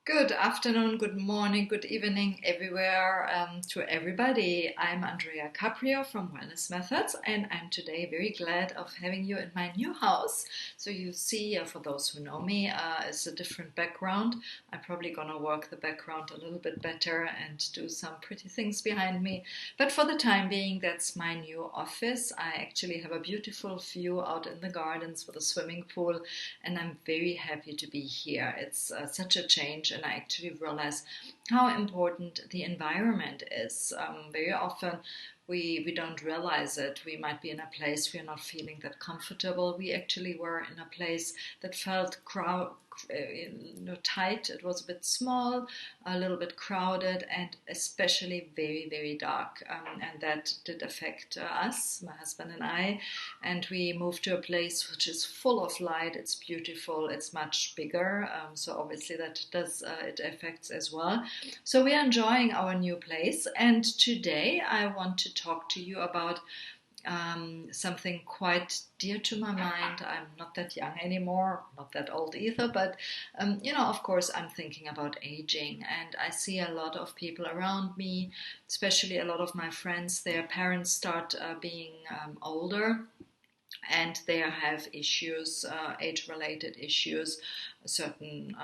Good afternoon, good morning, good evening, everywhere to everybody. I'm Andrea Caprio from Wellness Methods, and I'm today very glad of having you in my new house. So you see, for those who know me, it's a different background. I'm probably gonna work the background a little bit better and do some pretty things behind me. But for the time being, that's my new office. I actually have a beautiful view out in the gardens with a swimming pool, and I'm very happy to be here. It's such a change, and I actually realize how important the environment is. Very often we don't realize it. We might be in a place we're not feeling that comfortable. We actually were in a place that felt tight. It was a bit small, a little bit crowded, and especially very, very dark. And that did affect us, my husband and I. And we moved to a place which is full of light. It's beautiful. It's much bigger. So obviously that does it affects as well. So we are enjoying our new place. And today I want to talk to you about something quite dear to my mind. I'm not that young anymore, not that old either, but of course, I'm thinking about aging, and I see a lot of people around me, especially a lot of my friends, their parents start being older, and they have issues, age-related issues, certain,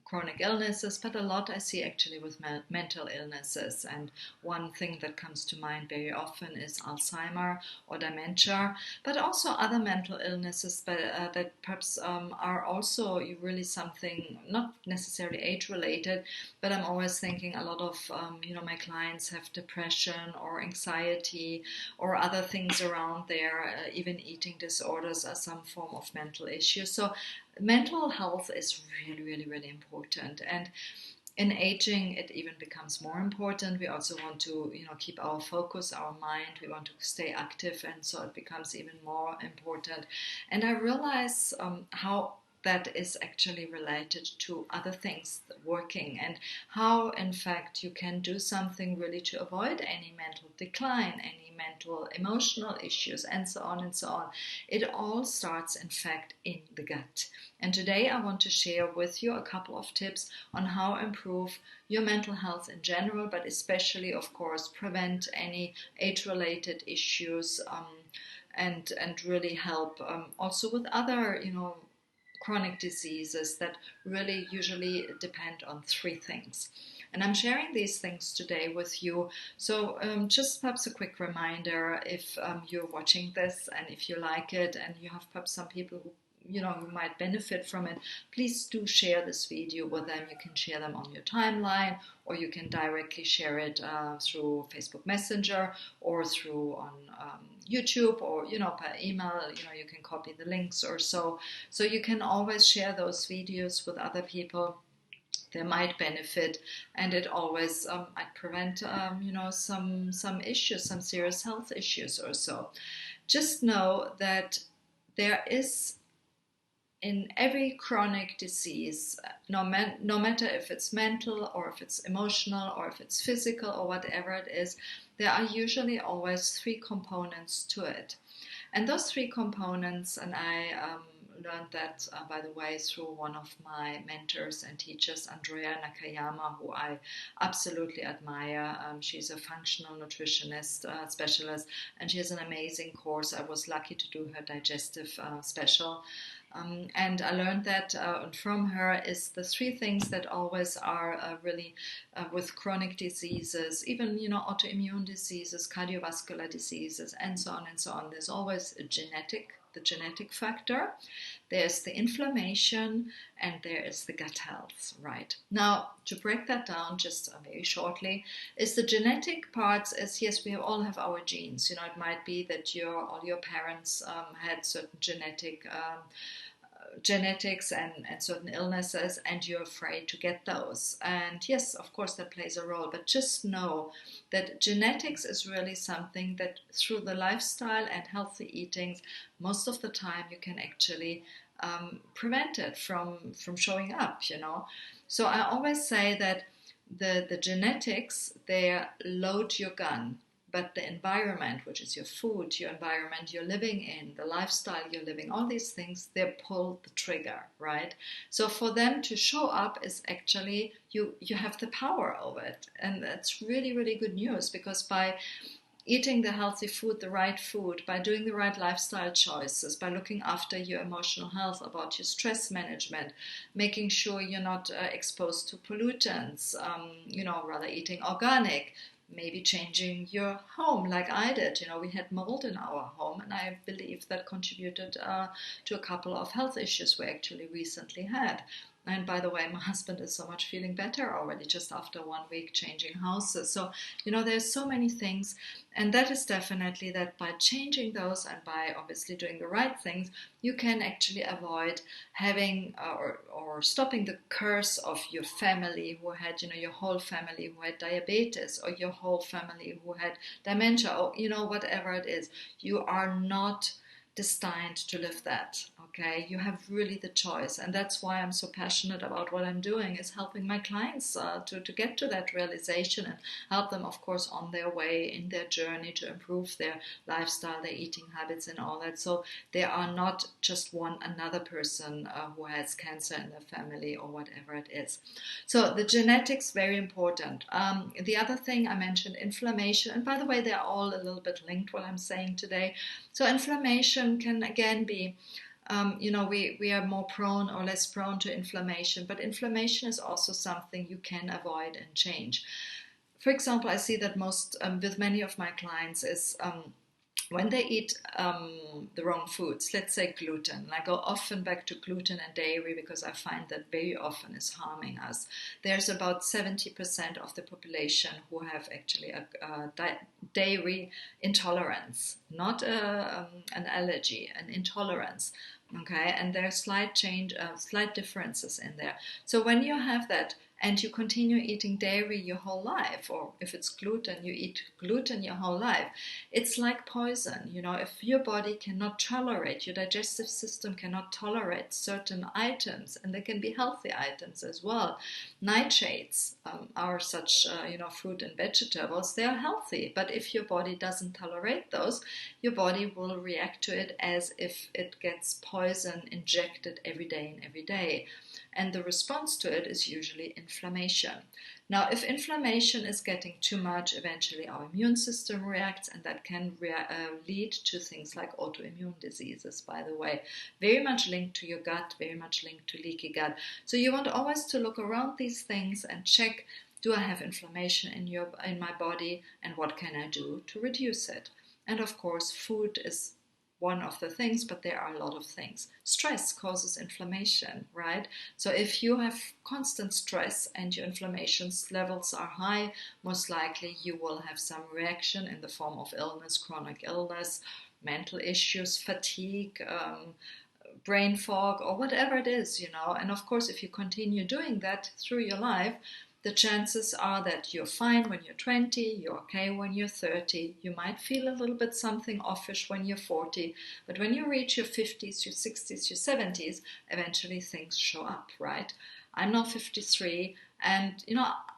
chronic illnesses, but a lot I see actually with mental illnesses. And one thing that comes to mind very often is Alzheimer or dementia, but also other mental illnesses, but that perhaps are also really something not necessarily age-related. But I'm always thinking a lot of my clients have depression or anxiety or other things around there. Even eating disorders are some form of mental issue. So mental health is really, really, really important. And in aging, it even becomes more important. We also want to, keep our focus, our mind. We want to stay active, and so it becomes even more important. And I realize how that is actually related to other things working, and how, in fact, you can do something really to avoid any mental decline, any mental emotional issues, and so on and so on. It all starts, in fact, in the gut. And today I want to share with you a couple of tips on how improve your mental health in general, but especially, of course, prevent any age-related issues, and really help also with other, chronic diseases that really usually depend on three things. And I'm sharing these things today with you. So just perhaps a quick reminder, if you're watching this and if you like it and you have perhaps some people who might benefit from it, please do share this video with them. You can share them on your timeline, or you can directly share it through Facebook Messenger or through on YouTube, or per email. You can copy the links or so. So you can always share those videos with other people. They might benefit, and it always might prevent some issues, some serious health issues or so. Just know that there is, in every chronic disease, no matter if it's mental or if it's emotional or if it's physical or whatever it is, there are usually always three components to it. And those three components, and I learned that, by the way, through one of my mentors and teachers, Andrea Nakayama, who I absolutely admire. She's a functional nutritionist specialist, and she has an amazing course. I was lucky to do her digestive special. And I learned that from her is the three things that always are really with chronic diseases, even autoimmune diseases, cardiovascular diseases, and so on and so on. There's always the genetic factor, there's the inflammation, and there is the gut health. Right now, to break that down just very shortly, is the genetic parts. Is, yes, we all have our genes. It might be that all your parents had certain genetics and certain illnesses, and you're afraid to get those. And yes, of course, that plays a role, but just know that genetics is really something that through the lifestyle and healthy eating, most of the time you can actually prevent it from showing up. So I always say that the genetics, they load your gun, but the environment, which is your food, your environment you're living in, the lifestyle you're living, all these things, they pull the trigger, right? So for them to show up is actually, you have the power over it. And that's really, really good news, because by eating the healthy food, the right food, by doing the right lifestyle choices, by looking after your emotional health, about your stress management, making sure you're not exposed to pollutants, rather eating organic, maybe changing your home like I did. We had mold in our home, and I believe that contributed to a couple of health issues we actually recently had. And by the way, my husband is so much feeling better already just after 1 week changing houses. So, there's so many things. And that is definitely that by changing those and by obviously doing the right things, you can actually avoid having or stopping the curse of your family who had, your whole family who had diabetes, or your whole family who had dementia, or, whatever it is. You are not destined to live that. Okay, you have really the choice, and that's why I'm so passionate about what I'm doing, is helping my clients to get to that realization, and help them, of course, on their way in their journey to improve their lifestyle, their eating habits, and all that. So they are not just another person who has cancer in their family or whatever it is. So the genetics, very important. The other thing I mentioned, inflammation, and by the way, they're all a little bit linked, what I'm saying today. So inflammation can again be, we are more prone or less prone to inflammation, but inflammation is also something you can avoid and change. For example, I see that most, with many of my clients, is when they eat the wrong foods, let's say gluten, and I go often back to gluten and dairy because I find that very often is harming us. There's about 70% of the population who have actually a dairy intolerance, not an allergy, an intolerance. Okay, and there are slight differences in there. So when you have that, and you continue eating dairy your whole life, or if it's gluten, you eat gluten your whole life, it's like poison. If your body cannot tolerate, your digestive system cannot tolerate certain items, and they can be healthy items as well. Nightshades are such, fruit and vegetables, they are healthy, but if your body doesn't tolerate those, your body will react to it as if it gets poison injected every day and every day. And the response to it is usually inflammation. Now, if inflammation is getting too much, eventually our immune system reacts, and that can lead to things like autoimmune diseases, by the way. Very much linked to your gut, very much linked to leaky gut. So you want always to look around these things and check, do I have inflammation in my body, and what can I do to reduce it? And of course, food is one of the things, but there are a lot of things. Stress causes inflammation, right? So if you have constant stress and your inflammation levels are high, most likely you will have some reaction in the form of illness, chronic illness, mental issues, fatigue, brain fog, or whatever it is, And of course, if you continue doing that through your life, the chances are that you're fine when you're 20, you're okay when you're 30, you might feel a little bit something offish when you're 40, but when you reach your 50s, your 60s, your 70s, eventually things show up, right? I'm now 53, and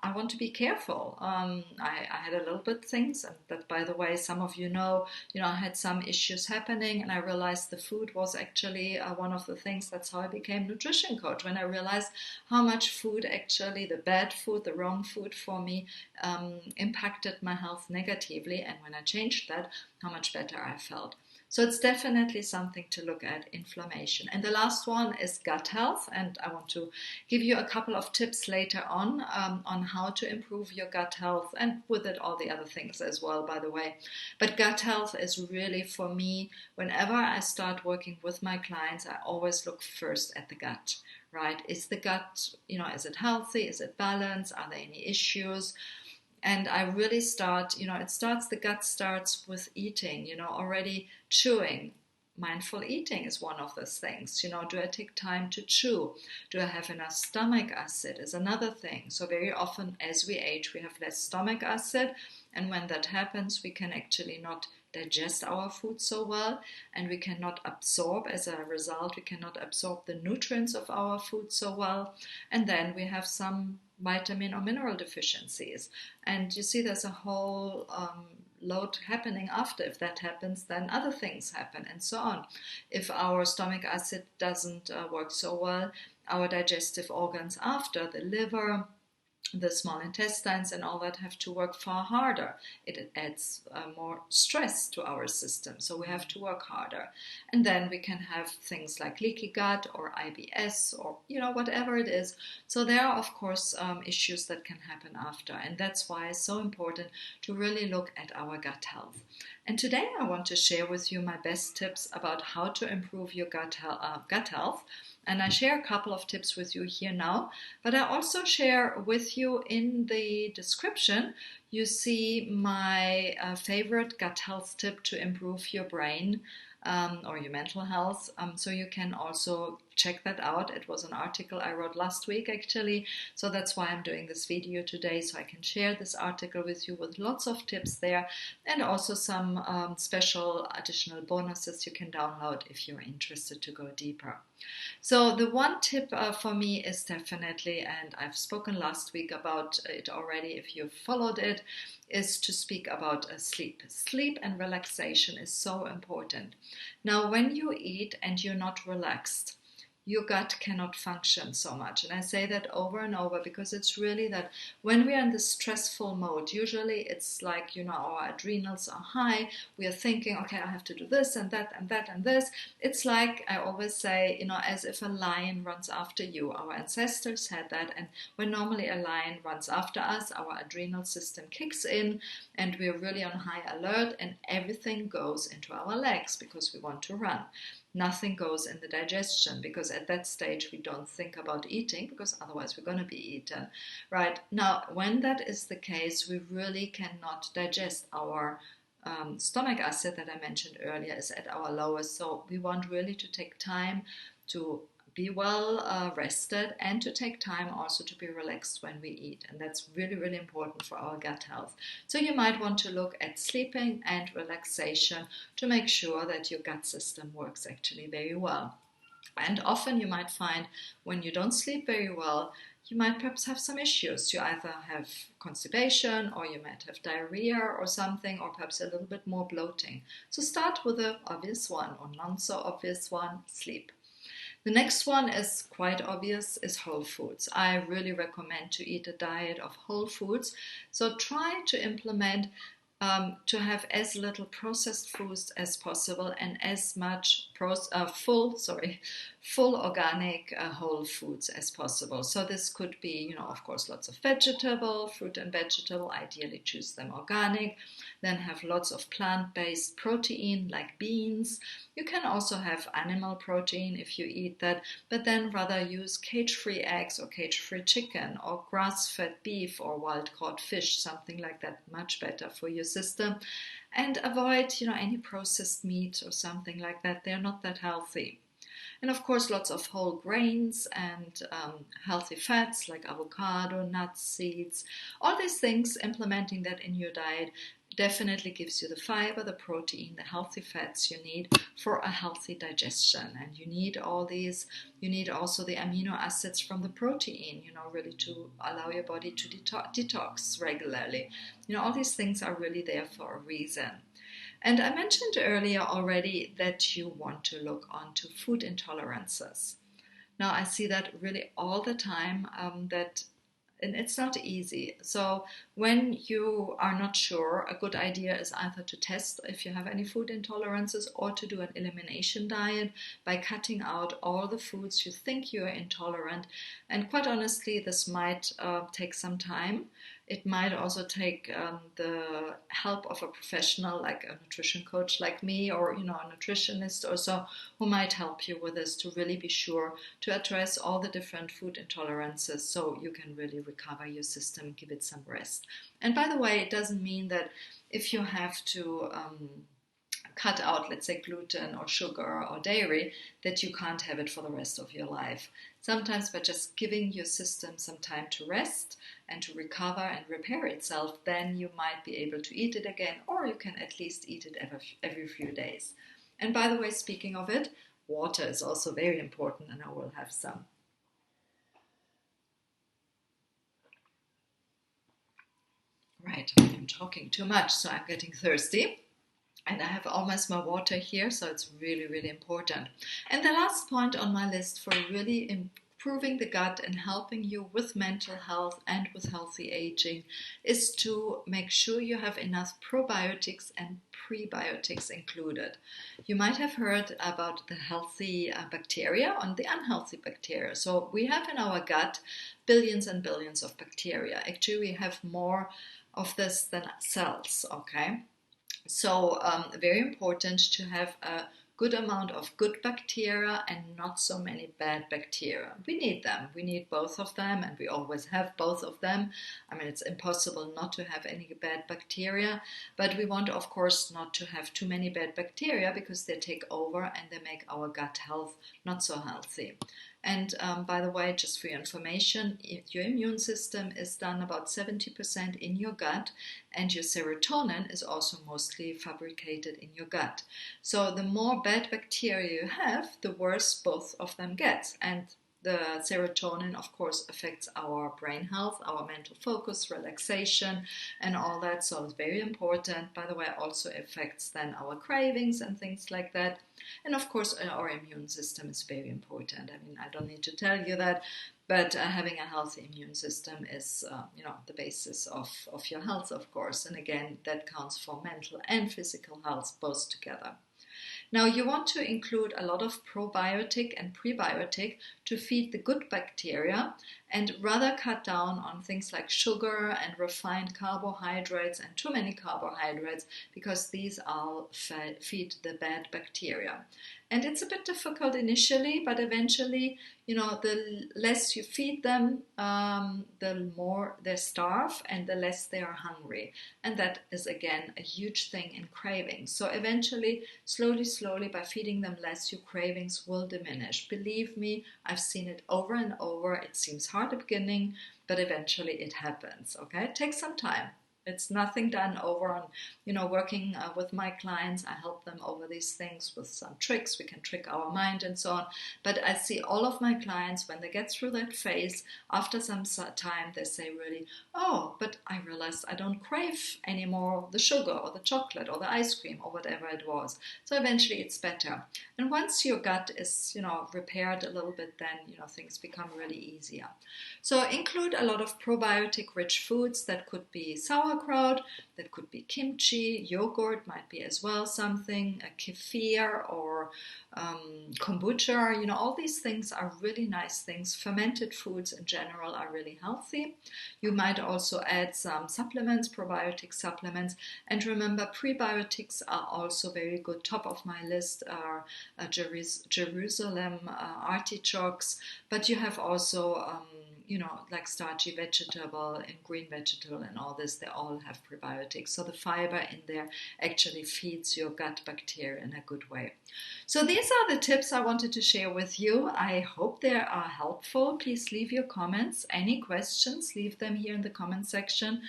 I want to be careful. I had a little bit things, and that, by the way, some of I had some issues happening, and I realized the food was actually one of the things. That's how I became nutrition coach, when I realized how much food, actually the bad food, the wrong food for me, impacted my health negatively, and when I changed that, how much better I felt. So it's definitely something to look at, inflammation. And the last one is gut health. And I want to give you a couple of tips later on how to improve your gut health, and with it all the other things as well, by the way. But gut health is really, for me, whenever I start working with my clients, I always look first at the gut, right? Is the gut, is it healthy? Is it balanced? Are there any issues? And I really start, the gut starts with eating, already chewing. Mindful eating is one of those things. Do I take time to chew? Do I have enough stomach acid is another thing. So very often as we age, we have less stomach acid. And when that happens, we can actually not digest our food so well, and we cannot absorb, as a result, we cannot absorb the nutrients of our food so well. And then we have some vitamin or mineral deficiencies. And you see, there's a whole load happening after. If that happens, then other things happen, and so on. If our stomach acid doesn't work so well, our digestive organs after, the liver, the small intestines and all that, have to work far harder. It adds more stress to our system, so we have to work harder. And then we can have things like leaky gut or IBS or whatever it is. So there are of course issues that can happen after, and that's why it's so important to really look at our gut health. And today I want to share with you my best tips about how to improve your gut health. And I share a couple of tips with you here now, but I also share with you in the description, you see my favorite gut health tip to improve your brain or your mental health. So you can also check that out. It was an article I wrote last week actually, so that's why I'm doing this video today, so I can share this article with you with lots of tips there, and also some special additional bonuses you can download if you're interested to go deeper. So the one tip for me is definitely, and I've spoken last week about it already if you've followed it, is to speak about sleep. Sleep and relaxation is so important. Now, when you eat and you're not relaxed, your gut cannot function so much. And I say that over and over because it's really that when we are in this stressful mode, usually it's like, our adrenals are high. We are thinking, okay, I have to do this and that and that and this. It's like, I always say, as if a lion runs after you. Our ancestors had that. And when normally a lion runs after us, our adrenal system kicks in and we're really on high alert, and everything goes into our legs because we want to run. Nothing goes in the digestion because at that stage we don't think about eating, because otherwise we're going to be eaten. Right now, when that is the case, we really cannot digest. Our stomach acid that I mentioned earlier is at our lowest, so we want really to take time to be well rested and to take time also to be relaxed when we eat, and that's really, really important for our gut health. So you might want to look at sleeping and relaxation to make sure that your gut system works actually very well. And often you might find when you don't sleep very well, you might perhaps have some issues. You either have constipation, or you might have diarrhea or something, or perhaps a little bit more bloating. So start with the obvious one, or non so obvious one, sleep. The next one is quite obvious, is whole foods. I really recommend to eat a diet of whole foods. So try to implement to have as little processed foods as possible and as much full organic whole foods as possible. So this could be, of course, lots of fruit and vegetable, ideally choose them organic. Then have lots of plant-based protein like beans. You can also have animal protein if you eat that, but then rather use cage-free eggs or cage-free chicken or grass-fed beef or wild-caught fish, something like that, much better for your system. And avoid, any processed meat or something like that. They're not that healthy. And of course, lots of whole grains and healthy fats like avocado, nuts, seeds, all these things, implementing that in your diet definitely gives you the fiber, the protein, the healthy fats you need for a healthy digestion. And you need all these, you need also the amino acids from the protein, really to allow your body to detox regularly. All these things are really there for a reason. And I mentioned earlier already that you want to look onto food intolerances. Now I see that really all the time, and it's not easy. So when you are not sure, a good idea is either to test if you have any food intolerances or to do an elimination diet by cutting out all the foods you think you are intolerant. And quite honestly, this might take some time. It might also take the help of a professional like a nutrition coach like me, or a nutritionist or so, who might help you with this to really be sure to address all the different food intolerances so you can really recover your system, give it some rest. And by the way, it doesn't mean that if you have to cut out, let's say, gluten or sugar or dairy, that you can't have it for the rest of your life. Sometimes by just giving your system some time to rest and to recover and repair itself, then you might be able to eat it again, or you can at least eat it every few days. And by the way, speaking of it, water is also very important, and I will have some. Right, I'm talking too much, so I'm getting thirsty. And I have almost my water here, so it's really, really important. And the last point on my list for really improving the gut and helping you with mental health and with healthy aging is to make sure you have enough probiotics and prebiotics included. You might have heard about the healthy bacteria and the unhealthy bacteria. So we have in our gut billions and billions of bacteria. Actually, we have more of this than cells, okay? So very important to have a good amount of good bacteria and not so many bad bacteria. We need them. We need both of them, and we always have both of them. I mean, it's impossible not to have any bad bacteria, but we want, of course, not to have too many bad bacteria because they take over and they make our gut health not so healthy. And by the way, just for your information, your immune system is done about 70% in your gut, and your serotonin is also mostly fabricated in your gut. So the more bad bacteria you have, the worse both of them get. And the serotonin, of course, affects our brain health, our mental focus, relaxation, and all that. So it's very important. By the way, also affects then our cravings and things like that. And of course, our immune system is very important. I mean, I don't need to tell you that, but having a healthy immune system is, the basis of your health, of course. And again, that counts for mental and physical health both together. Now, you want to include a lot of probiotic and prebiotic to feed the good bacteria and rather cut down on things like sugar and refined carbohydrates and too many carbohydrates, because these all feed the bad bacteria. And it's a bit difficult initially, but eventually, the less you feed them, the more they starve and the less they are hungry. And that is, again, a huge thing in cravings. So eventually, slowly, by feeding them less, your cravings will diminish. Believe me, I've seen it over and over. It seems hard at the beginning, but eventually it happens, okay? It takes some time. It's nothing done over on, working with my clients. I help them over these things with some tricks. We can trick our mind and so on. But I see all of my clients, when they get through that phase, after some time, they say really, oh, but I realized I don't crave anymore the sugar or the chocolate or the ice cream or whatever it was. So eventually it's better. And once your gut is, repaired a little bit, then, things become really easier. So include a lot of probiotic-rich foods. That could be sauerkraut, that could be kimchi, yogurt might be as well something, a kefir or kombucha. All these things are really nice things. Fermented foods in general are really healthy. You might also add some supplements, probiotic supplements. And remember, prebiotics are also very good. Top of my list are Jerusalem artichokes, but you have also like starchy vegetable and green vegetable and all this, they all have prebiotics. So the fiber in there actually feeds your gut bacteria in a good way. So these are the tips I wanted to share with you. I hope they are helpful. Please leave your comments. Any questions, leave them here in the comment section.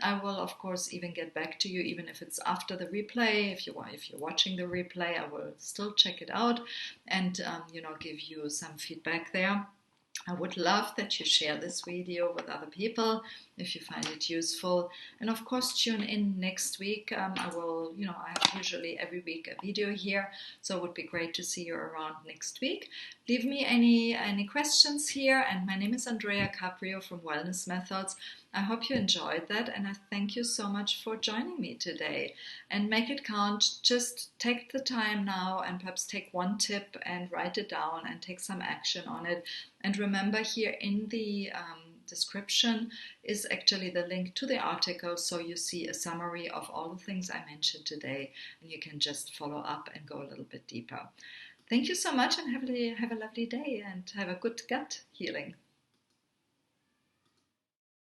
I will, of course, even get back to you, even if it's after the replay. If you're watching the replay, I will still check it out and give you some feedback there. I would love that you share this video with other people if you find it useful. And of course, tune in next week. I will, I have usually every week a video here, so it would be great to see you around next week. Leave me any questions here. And my name is Andrea Caprio from Wellness Methods. I hope you enjoyed that, and I thank you so much for joining me today. And make it count. Just take the time now and perhaps take one tip and write it down and take some action on it. And remember, here in the description is actually the link to the article, so you see a summary of all the things I mentioned today, and you can just follow up and go a little bit deeper. Thank you so much, and have a lovely day, and have a good gut healing.